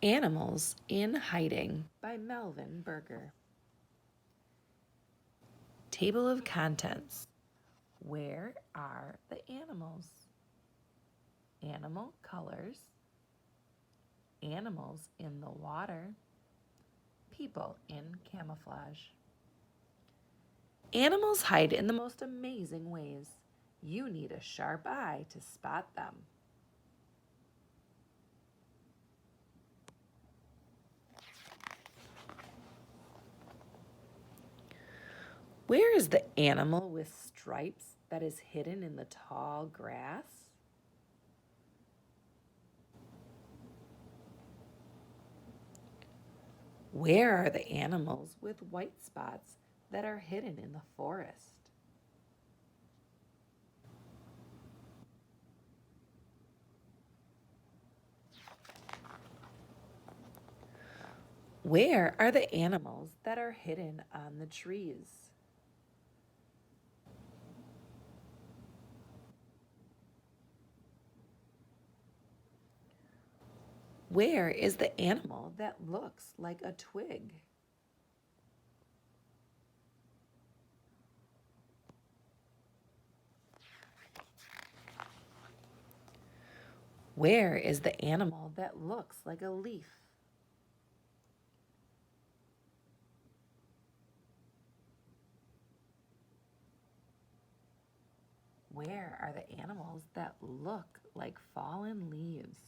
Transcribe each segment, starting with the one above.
Animals in Hiding by Melvin Berger. Table of Contents. Where are the animals? Animal colors. Animals in the water. People in camouflage. Animals hide in the most amazing ways. You need a sharp eye to spot them. Where is the animal with stripes that is hidden in the tall grass? Where are the animals with white spots that are hidden in the forest? Where are the animals that are hidden on the trees? Where is the animal that looks like a twig? Where is the animal that looks like a leaf? Where are the animals that look like fallen leaves?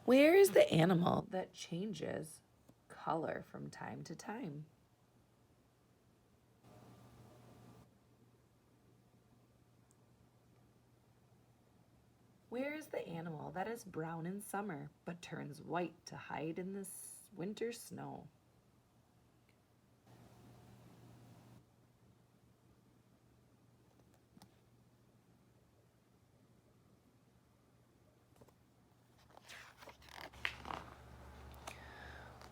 Where is the animal that changes color from time to time? Where is the animal that is brown in summer but turns white to hide in the winter snow?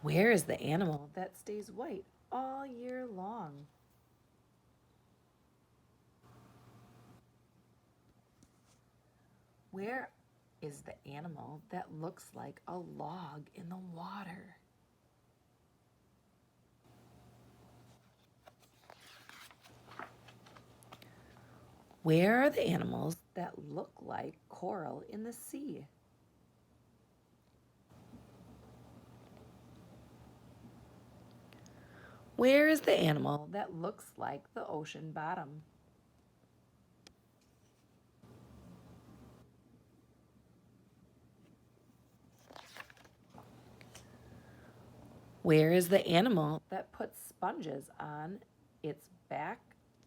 Where is the animal that stays white all year long? Where is the animal that looks like a log in the water? Where are the animals that look like coral in the sea? Where is the animal that looks like the ocean bottom? Where is the animal that puts sponges on its back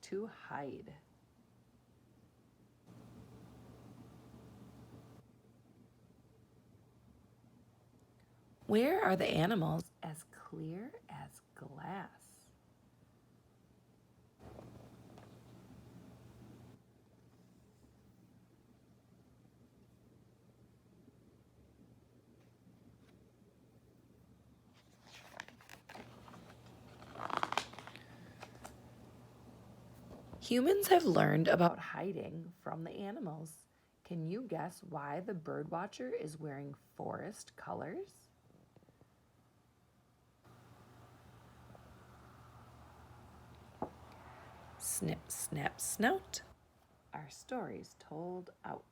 to hide? Where are the animals as clear as glass? Humans have learned about hiding from the animals. Can you guess why the birdwatcher is wearing forest colors? Snip, snap, snout. Our stories told out.